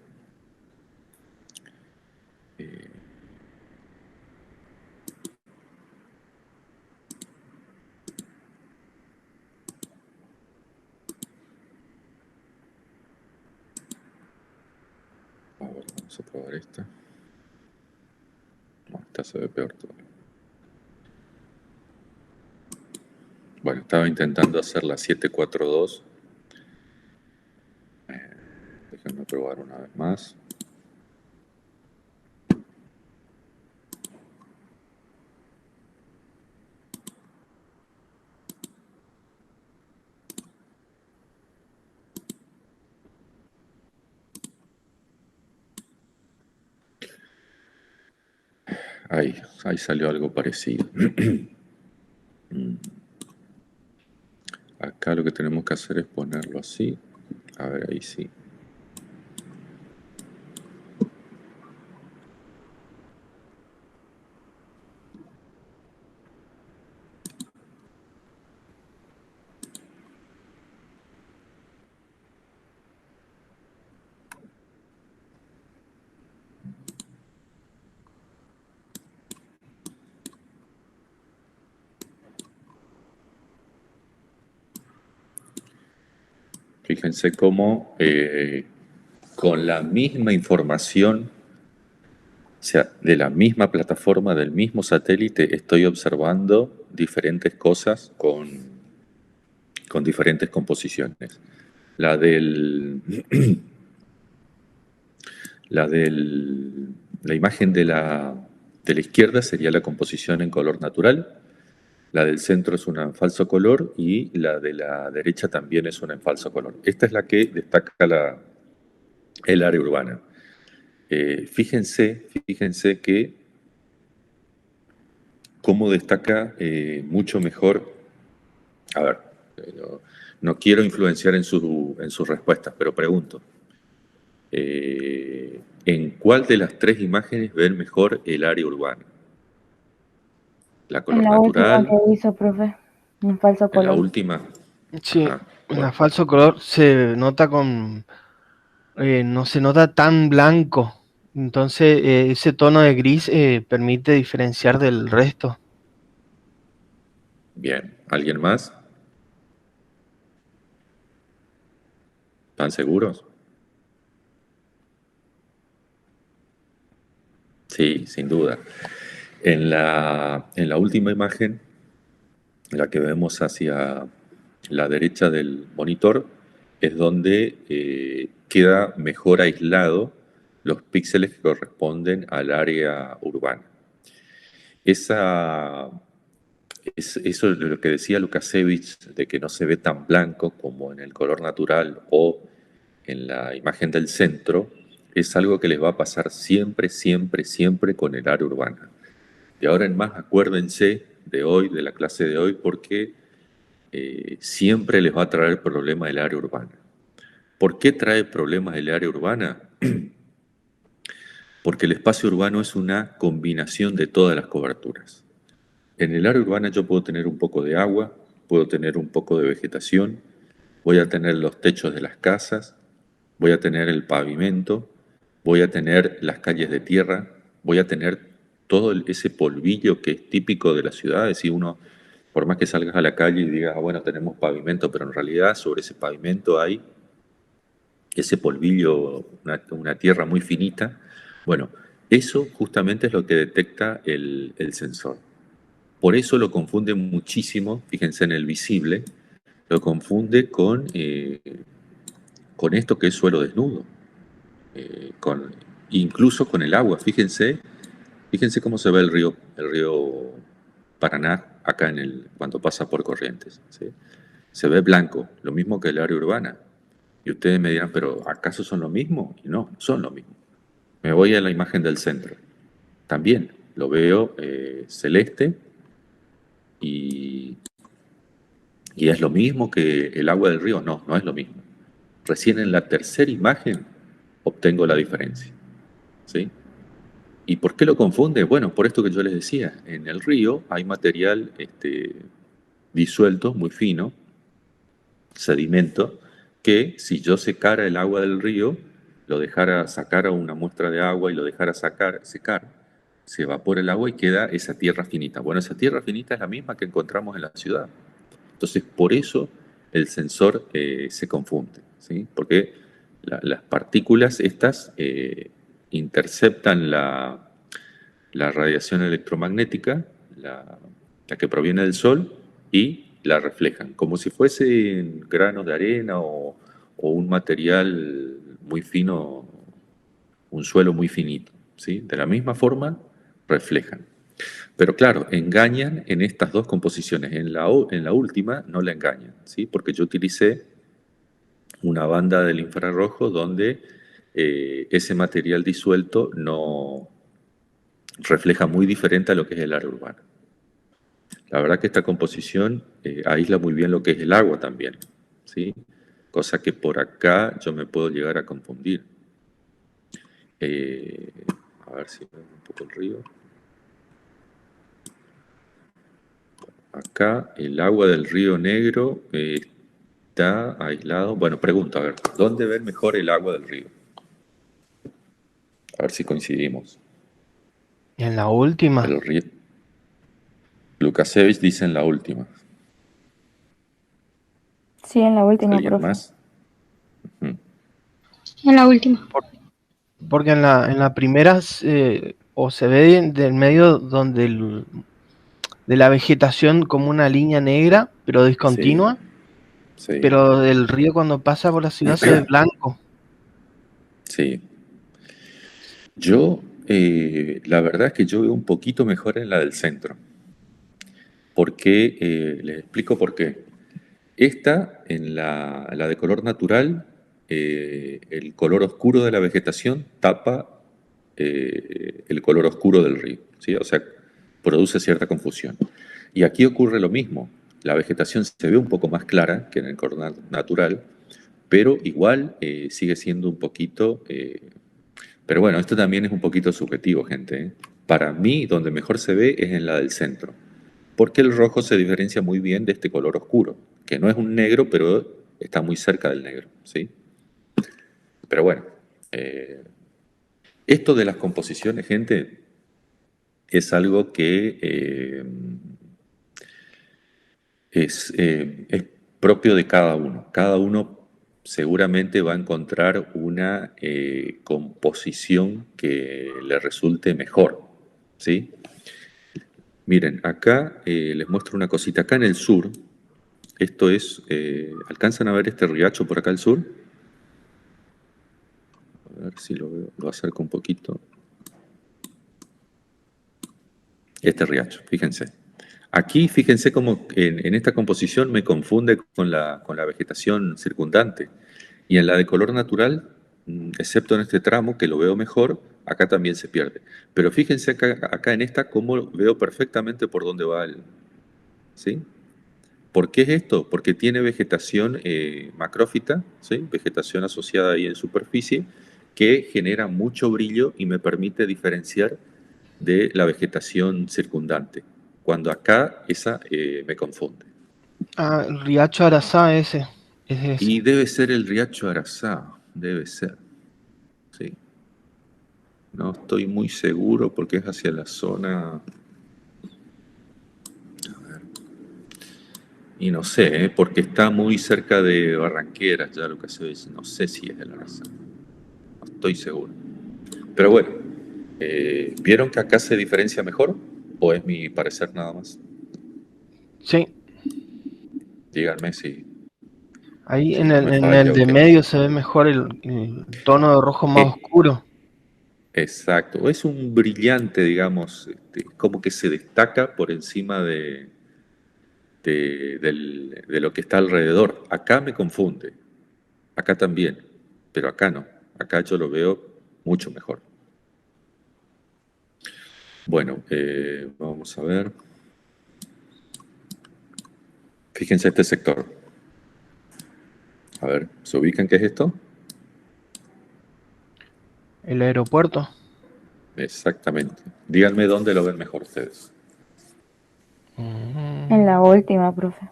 Vamos a probar esta. No, esta se ve peor todavía. Bueno, estaba intentando hacer la 742. Déjenme probar una vez más. Ahí salió algo parecido. Acá lo que tenemos que hacer es ponerlo así. A ver, ahí sí. Fíjense cómo con la misma información, o sea, de la misma plataforma, del mismo satélite, estoy observando diferentes cosas con diferentes composiciones. La la imagen de la izquierda sería la composición en color natural, la del centro es una en falso color y la de la derecha también es una en falso color. Esta es la que destaca el área urbana. Fíjense que cómo destaca mucho mejor. A ver, no quiero influenciar en sus respuestas, pero pregunto. ¿En cuál de las tres imágenes ven mejor el área urbana? ¿La color En la última natural? que hizo, profe, en falso ¿En la color. última? Sí, Ajá, en la bueno, falso color se nota no se nota tan blanco. Entonces, ese tono de gris permite diferenciar del resto. bien. ¿Alguien más? ¿Están seguros? Sí, sin duda. En la última imagen, la que vemos hacia la derecha del monitor, es donde queda mejor aislado los píxeles que corresponden al área urbana. Eso es lo que decía Lukaszewicz, de que no se ve tan blanco como en el color natural o en la imagen del centro, es algo que les va a pasar siempre, siempre, siempre con el área urbana. De ahora en más, acuérdense de hoy, de la clase de hoy, porque siempre les va a traer problema el área urbana. ¿Por qué trae problemas el área urbana? Porque el espacio urbano es una combinación de todas las coberturas. En el área urbana yo puedo tener un poco de agua, puedo tener un poco de vegetación, voy a tener los techos de las casas, voy a tener el pavimento, voy a tener las calles de tierra, voy a tener todo ese polvillo que es típico de las ciudades y uno, por más que salgas a la calle y digas, bueno, tenemos pavimento, pero en realidad sobre ese pavimento hay ese polvillo, una tierra muy finita. Bueno, eso justamente es lo que detecta el sensor. Por eso lo confunde muchísimo, fíjense en el visible, lo confunde con esto que es suelo desnudo, con, incluso con el agua. Fíjense cómo se ve el río Paraná acá cuando pasa por Corrientes. ¿Sí? Se ve blanco, lo mismo que el área urbana. Y ustedes me dirán, pero ¿acaso son lo mismo? Y no, no son lo mismo. Me voy a la imagen del centro. También lo veo celeste y es lo mismo que el agua del río. No, no es lo mismo. Recién en la tercera imagen obtengo la diferencia. ¿Sí? ¿Y por qué lo confunde? Bueno, por esto que yo les decía, en el río hay material disuelto, muy fino, sedimento, que si yo secara el agua del río, lo dejara sacar a una muestra de agua y lo dejara secar, se evapora el agua y queda esa tierra finita. Bueno, esa tierra finita es la misma que encontramos en la ciudad. Entonces, por eso el sensor se confunde, ¿sí? Porque las partículas estas interceptan la radiación electromagnética, la que proviene del Sol, y la reflejan, como si fuesen granos de arena o un material muy fino, un suelo muy finito, ¿sí? De la misma forma, reflejan. Pero claro, engañan en estas dos composiciones. En la última no la engañan, ¿sí? Porque yo utilicé una banda del infrarrojo donde ese material disuelto no refleja muy diferente a lo que es el área urbana. La verdad que esta composición aísla muy bien lo que es el agua también, ¿sí? Cosa que por acá yo me puedo llegar a confundir. A ver si veo un poco el río. Acá el agua del Río Negro está aislado. Bueno, pregunto, a ver, ¿dónde ven mejor el agua del río? A ver si coincidimos. En la última. El río. Lukasevich dice en la última. Sí, en la última, ¿Alguien profe. más? En la última. Porque en la primera o se ve del medio donde de la vegetación como una línea negra, pero discontinua, Sí, pero del río cuando pasa por la ciudad se ve blanco. sí. Yo, la verdad es que yo veo un poquito mejor en la del centro. Porque, les explico por qué. Esta, en la de color natural, el color oscuro de la vegetación tapa el color oscuro del río, ¿sí? O sea, produce cierta confusión. Y aquí ocurre lo mismo. La vegetación se ve un poco más clara que en el color natural, pero igual sigue siendo un poquito... pero bueno, esto también es un poquito subjetivo, gente, ¿eh? Para mí, donde mejor se ve es en la del centro, porque el rojo se diferencia muy bien de este color oscuro, que no es un negro, pero está muy cerca del negro, ¿sí? Pero bueno, esto de las composiciones, gente, es algo que es propio de cada uno. Cada uno seguramente va a encontrar una composición que le resulte mejor, ¿sí? Miren, acá les muestro una cosita. Acá en el sur, esto es, ¿alcanzan a ver este riacho por acá al sur? A ver si lo veo, lo acerco un poquito. Este riacho, fíjense. Aquí, fíjense cómo en esta composición me confunde con la vegetación circundante. Y en la de color natural, excepto en este tramo, que lo veo mejor, acá también se pierde. Pero fíjense acá en esta cómo veo perfectamente por dónde va el... ¿Sí? ¿Por qué es esto? Porque tiene vegetación macrófita, ¿sí? Vegetación asociada ahí en superficie, que genera mucho brillo y me permite diferenciar de la vegetación circundante. Cuando acá esa me confunde. Ah, el Riacho Arazá ese. Es ese. Y debe ser el Riacho Arazá, debe ser. Sí. No estoy muy seguro porque es hacia la zona... A ver. Y no sé, porque está muy cerca de Barranqueras, ya lo que se dice. No sé si es el Arazá. No estoy seguro. Pero bueno, ¿vieron que acá se diferencia mejor? ¿O es mi parecer nada más? Sí. Díganme si... Ahí si en no el, me en falla el o de qué. medio se ve mejor el tono de rojo más oscuro. Exacto, es un brillante, digamos, como que se destaca por encima de lo que está alrededor. Acá me confunde, acá también, pero acá no, acá yo lo veo mucho mejor. Bueno, vamos a ver. Fíjense este sector. A ver, ¿se ubican qué es esto? El aeropuerto. Exactamente. Díganme dónde lo ven mejor ustedes. En la última, profe.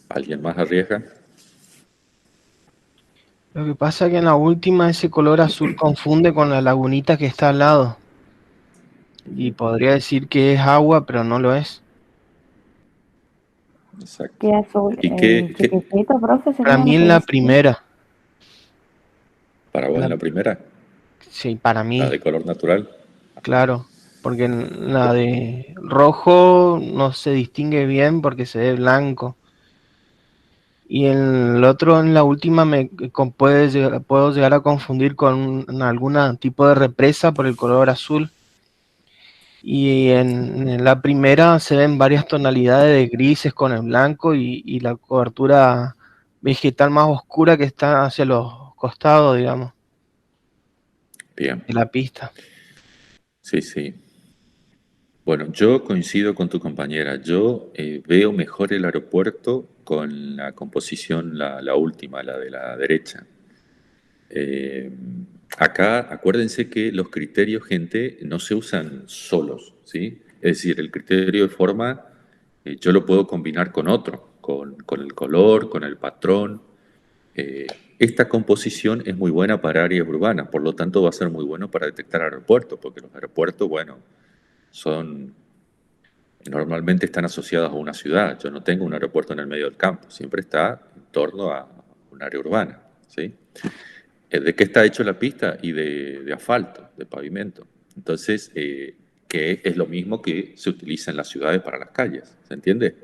¿Alguien más arriesga? Lo que pasa es que en la última ese color azul confunde con la lagunita que está al lado. Y podría decir que es agua, pero no lo es. exacto. ¿Qué azul? ¿Y ¿El chiquitito, profe? Para ¿Sería mí lo en que la dice? primera. para vos en La- la primera? sí, para ¿La mí, de color natural? claro. Porque en la de rojo no se distingue bien porque se ve blanco. Y en el otro, en la última, puedo llegar a confundir con algún tipo de represa por el color azul. Y en la primera se ven varias tonalidades de grises con el blanco y la cobertura vegetal más oscura que está hacia los costados, digamos, Bien, de la pista. sí, sí. Bueno, yo coincido con tu compañera. Yo veo mejor el aeropuerto con la composición, la última, la de la derecha. Eh, Acá, acuérdense que los criterios, gente, no se usan solos, ¿sí? Es decir, el criterio de forma yo lo puedo combinar con otro, con el color, con el patrón. Eh, Esta composición es muy buena para áreas urbanas, por lo tanto va a ser muy bueno para detectar aeropuertos, porque los aeropuertos, bueno, son normalmente están asociados a una ciudad. Yo no tengo un aeropuerto en el medio del campo, siempre está en torno a un área urbana, ¿sí? ¿De qué está hecho la pista? Y de asfalto, de pavimento. Entonces, que es lo mismo que se utiliza en las ciudades para las calles, ¿se entiende?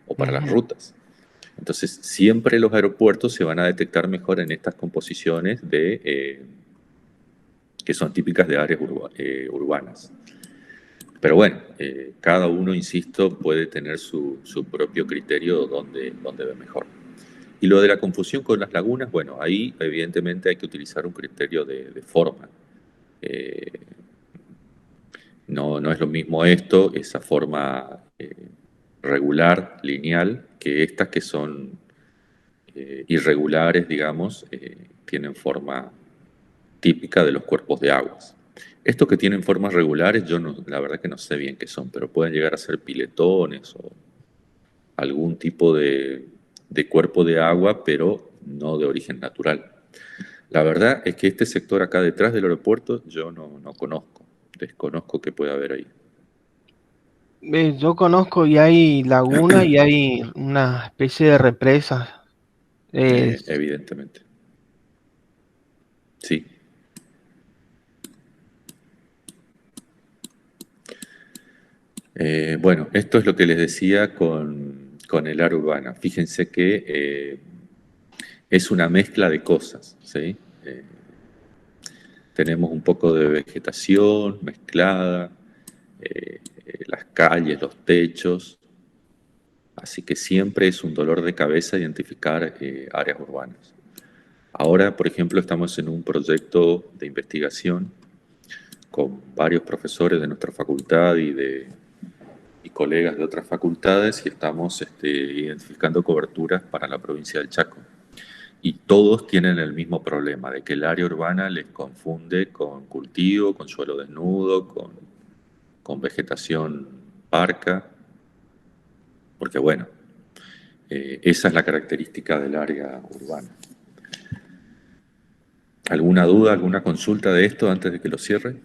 O para las Ujú. rutas. Entonces, siempre los aeropuertos se van a detectar mejor en estas composiciones que son típicas de áreas urbanas. Pero bueno, cada uno, insisto, puede tener su propio criterio donde ve mejor. Y lo de la confusión con las lagunas, bueno, ahí evidentemente hay que utilizar un criterio de forma. Eh, no es lo mismo esto, esa forma regular, lineal, que estas que son irregulares, digamos, tienen forma típica de los cuerpos de aguas. Estos que tienen formas regulares, yo no, la verdad que no sé bien qué son, pero pueden llegar a ser piletones o algún tipo de cuerpo de agua, pero no de origen natural. La verdad es que este sector acá detrás del aeropuerto yo no conozco, desconozco qué puede haber ahí, Yo conozco y hay laguna y hay una especie de represas. evidentemente. Sí. Bueno, esto es lo que les decía con el área urbana. Fíjense que es una mezcla de cosas, ¿sí? Eh, Tenemos un poco de vegetación mezclada, las calles, los techos, así que siempre es un dolor de cabeza identificar áreas urbanas. Ahora, por ejemplo, estamos en un proyecto de investigación con varios profesores de nuestra facultad y colegas de otras facultades y estamos identificando coberturas para la provincia del Chaco. Y todos tienen el mismo problema, de que el área urbana les confunde con cultivo, con suelo desnudo, con vegetación parca, porque bueno, esa es la característica del área urbana. ¿Alguna duda, alguna consulta de esto antes de que lo cierre?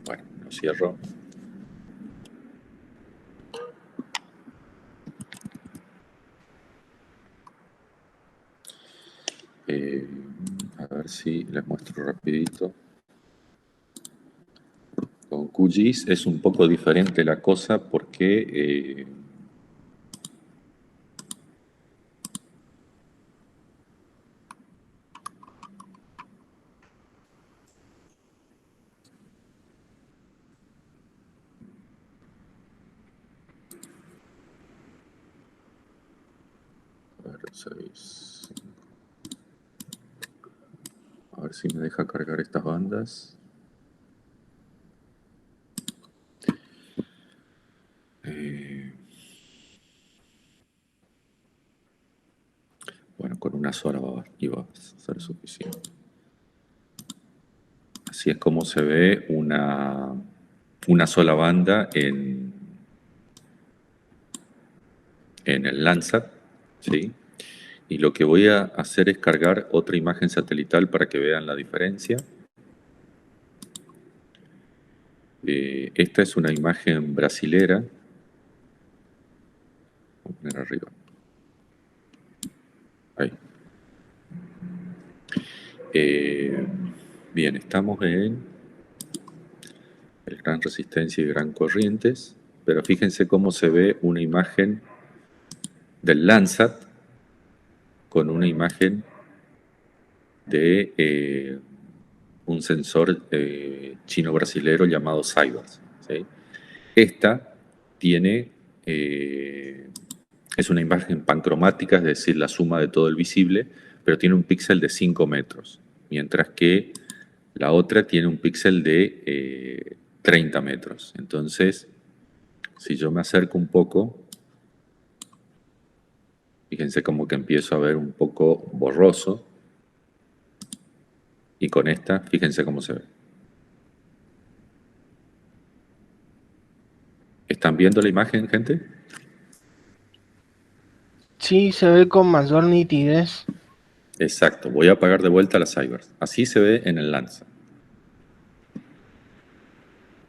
Bueno, lo cierro. Eh, a ver si les muestro rapidito. Con QGIS es un poco diferente la cosa porque a ver, a ver si me deja cargar estas bandas. Bueno, con una sola iba a ser suficiente. Así es como se ve una sola banda en el Landsat, ¿sí? Y lo que voy a hacer es cargar otra imagen satelital para que vean la diferencia. Esta es una imagen brasilera. Voy a poner arriba. Ahí. Bien, estamos en el Gran Resistencia y Gran Corrientes, pero fíjense cómo se ve una imagen del Landsat con una imagen de un sensor chino-brasilero llamado Cybers, ¿sí? Esta tiene, es una imagen pancromática, es decir, la suma de todo el visible, pero tiene un píxel de 5 metros, mientras que la otra tiene un píxel de 30 metros. Entonces, si yo me acerco un poco, fíjense como que empiezo a ver un poco borroso, y con esta, fíjense cómo se ve. ¿Están viendo la imagen, gente? Sí, se ve con mayor nitidez. Exacto, voy a apagar de vuelta la Cybers. Así se ve en el Landsat.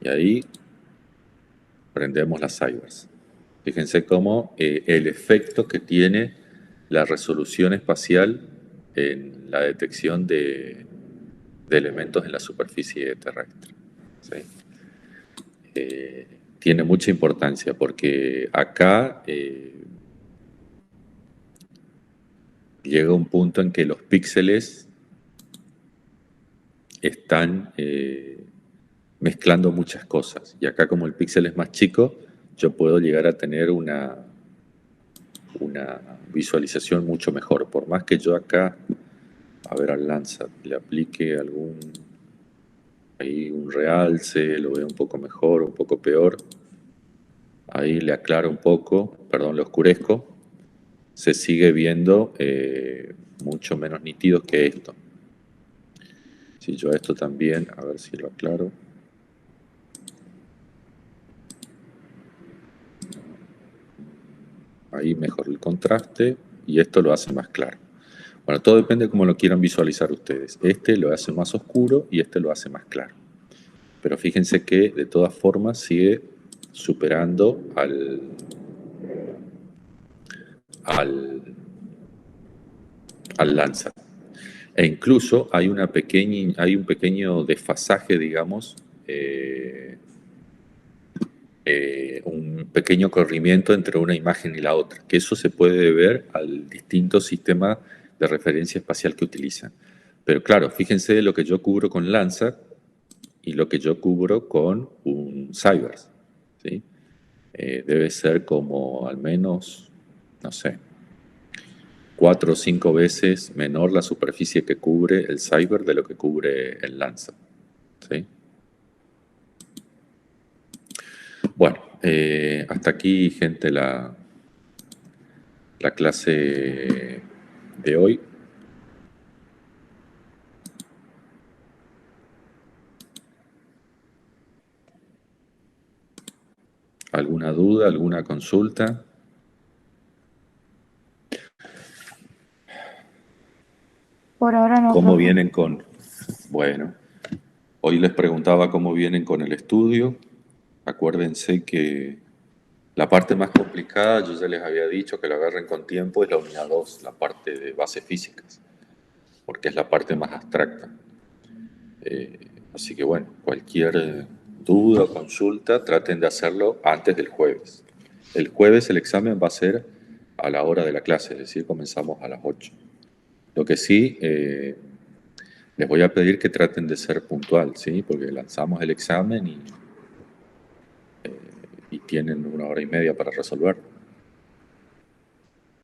Y ahí prendemos la Cybers. Fíjense cómo el efecto que tiene la resolución espacial en la detección de elementos en la superficie terrestre. ¿Sí? Tiene mucha importancia porque acá llega un punto en que los píxeles están mezclando muchas cosas. Y acá, como el píxel es más chico, yo puedo llegar a tener una visualización mucho mejor. Por más que yo acá, a ver, al Landsat le aplique ahí un realce, lo veo un poco mejor, un poco peor. Ahí le aclaro un poco, perdón, le oscurezco. Se sigue viendo mucho menos nítido que esto. Si yo a esto también, a ver si lo aclaro. Ahí mejor el contraste y esto lo hace más claro. Bueno, todo depende de cómo lo quieran visualizar ustedes. Este lo hace más oscuro y este lo hace más claro. Pero fíjense que de todas formas sigue superando al Landsat. E incluso hay un pequeño desfasaje, digamos, un pequeño corrimiento entre una imagen y la otra, que eso se puede deber al distinto sistema de referencia espacial que utilizan. Pero claro, fíjense lo que yo cubro con Landsat y lo que yo cubro con un Cybers, ¿sí? Debe ser como al menos, no sé, 4 o 5 veces menor la superficie que cubre el Cybers de lo que cubre el Landsat, ¿sí? Bueno, hasta aquí, gente, la clase de hoy. ¿Alguna duda, alguna consulta? Por ahora no, ¿Cómo profe. vienen con...? Bueno, hoy les preguntaba cómo vienen con el estudio. Acuérdense que la parte más complicada, yo ya les había dicho que la agarren con tiempo, es la unidad 2, la parte de bases físicas, porque es la parte más abstracta. Así que bueno, cualquier duda o consulta, traten de hacerlo antes del jueves. El jueves el examen va a ser a la hora de la clase, es decir, comenzamos a las 8. Lo que sí, les voy a pedir que traten de ser puntual, ¿sí? Porque lanzamos el examen y tienen 1 hora y media para resolver.